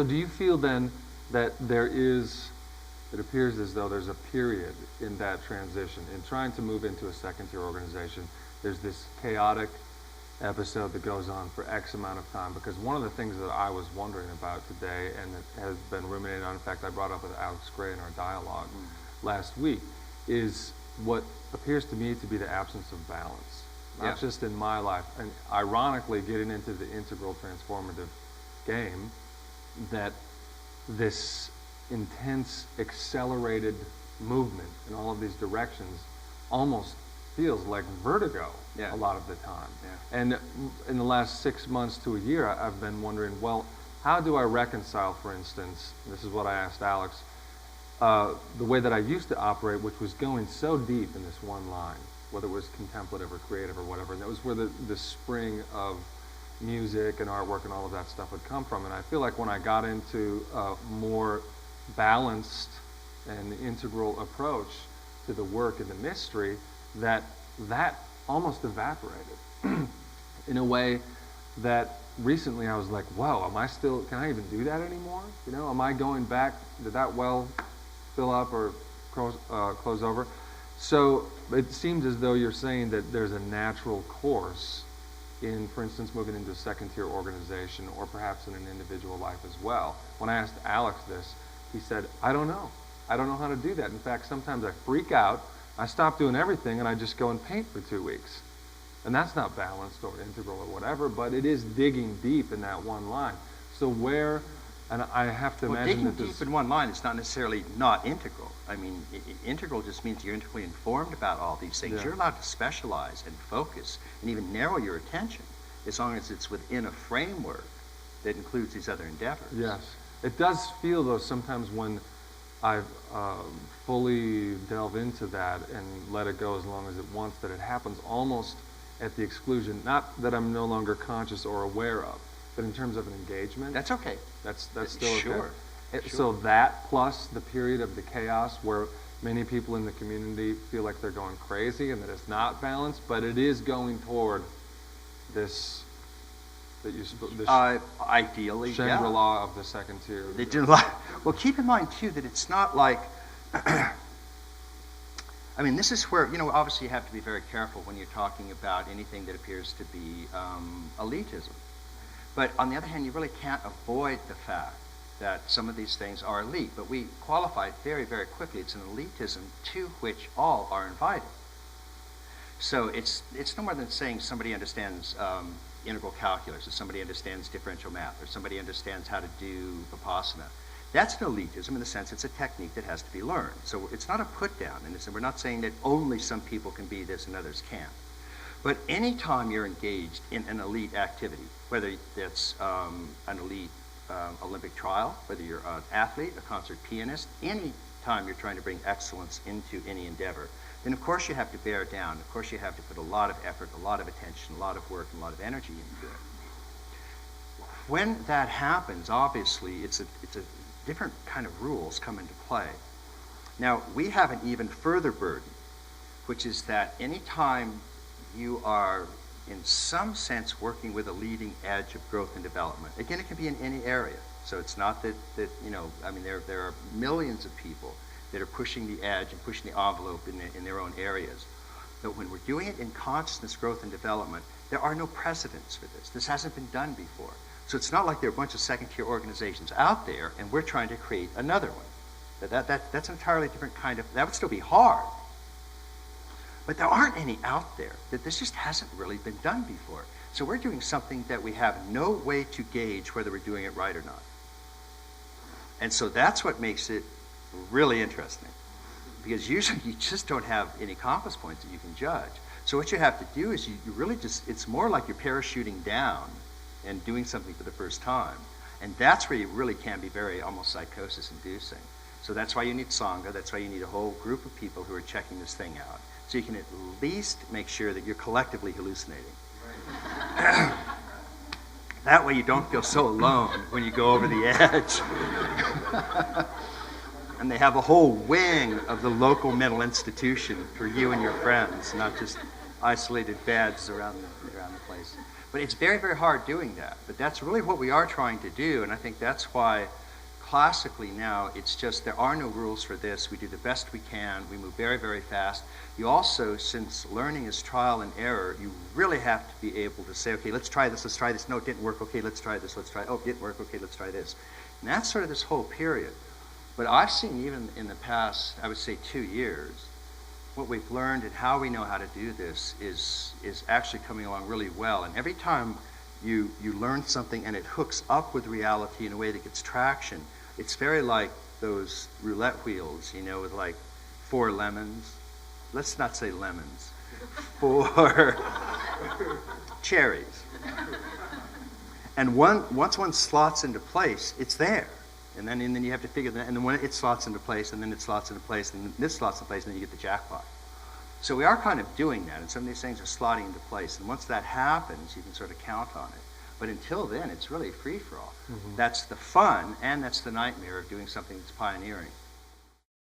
So do you feel then that it appears as though there's a period in that transition, in trying to move into a second-tier organization, there's this chaotic episode that goes on for X amount of time? Because one of the things that I was wondering about today, and it has been ruminated on, in fact, I brought up with Alex Gray in our dialogue last week, is what appears to me to be the absence of balance. Not just in my life, and ironically, getting into the integral transformative game, that this intense, accelerated movement in all of these directions almost feels like vertigo a lot of the time. And in the last 6 months to a year, I've been wondering, well, how do I reconcile, for instance, this is what I asked Alex, the way that I used to operate, which was going so deep in this one line, whether it was contemplative or creative or whatever, and that was where the spring of music and artwork and all of that stuff would come from. And I feel like when I got into a more balanced and integral approach to the work and the mystery, that almost evaporated in a way that recently I was like, wow, can I even do that anymore? You know, am I going back? Did that well fill up or close over? So it seems as though you're saying that there's a natural course in, for instance, moving into a second-tier organization, or perhaps in an individual life as well. When I asked Alex this, he said, I don't know. I don't know how to do that. In fact, sometimes I freak out, I stop doing everything, and I just go and paint for 2 weeks. And that's not balanced or integral or whatever, but it is digging deep in that one line. So where, and I have to imagine that digging deep in one line is not necessarily not integral. I mean, integral just means you're integrally informed about all these things. You're allowed to specialize and focus and even narrow your attention as long as it's within a framework that includes these other endeavors. Yes. It does feel, though, sometimes when I've fully delve into that and let it go as long as it wants, that it happens almost at the exclusion, not that I'm no longer conscious or aware of, but in terms of an engagement. That's okay. That's still okay. Sure. So that plus the period of the chaos where many people in the community feel like they're going crazy and that it's not balanced, but it is going toward this, ideally, Shangri-La of the second tier. Well, keep in mind, too, that it's not like, I mean, this is where, obviously you have to be very careful when you're talking about anything that appears to be elitism. But on the other hand, you really can't avoid the fact that some of these things are elite. But we qualify it very, very quickly. It's an elitism to which all are invited. So it's no more than saying somebody understands integral calculus, or somebody understands differential math, or somebody understands how to do Vipassana. That's an elitism in the sense it's a technique that has to be learned. So it's not a put down, and we're not saying that only some people can be this and others can't. But anytime you're engaged in an elite activity, whether that's an elite Olympic trial, whether you're an athlete, a concert pianist, any time you're trying to bring excellence into any endeavor, then of course you have to bear down. Of course you have to put a lot of effort, a lot of attention, a lot of work, and a lot of energy into it. When that happens, obviously, it's a different kind of rules come into play. Now, we have an even further burden, which is that any time you are, in some sense, working with a leading edge of growth and development, again, it can be in any area. So it's not that there are millions of people that are pushing the edge and pushing the envelope in their own areas. But when we're doing it in consciousness, growth, and development, there are no precedents for this. This hasn't been done before. So it's not like there are a bunch of second-tier organizations out there and we're trying to create another one. That's an entirely different kind of, that would still be hard. But there aren't any out there. That this just hasn't really been done before. So we're doing something that we have no way to gauge whether we're doing it right or not. And so that's what makes it really interesting. Because usually you just don't have any compass points that you can judge. So what you have to do is you really just, it's more like you're parachuting down and doing something for the first time. And that's where you really can be very almost psychosis-inducing. So that's why you need Sangha. That's why you need a whole group of people who are checking this thing out. So you can at least make sure that you're collectively hallucinating. Right. That way you don't feel so alone when you go over the edge. And they have a whole wing of the local mental institution for you and your friends, not just isolated beds around the place. But it's very, very hard doing that. But that's really what we are trying to do, and I think that's why classically now it's just there are no rules for this. We do the best we can. We move very, very fast. You also, since learning is trial and error, you really have to be able to say, okay, let's try this, let's try this. No, it didn't work. Okay, let's try this, let's try. Oh, it didn't work. Okay, let's try this. And that's sort of this whole period. But I've seen even in the past, I would say 2 years, what we've learned and how we know how to do this is actually coming along really well. And every time you learn something and it hooks up with reality in a way that gets traction, it's very like those roulette wheels, you know, with like 4 lemons. Let's not say lemons. 4 cherries. And once one slots into place, it's there. And then you have to figure that, and then when it slots into place, and then it slots into place, and this slots into place, and then you get the jackpot. So we are kind of doing that, and some of these things are slotting into place. And once that happens, you can sort of count on it. But until then, it's really free-for-all. Mm-hmm. That's the fun, and that's the nightmare of doing something that's pioneering.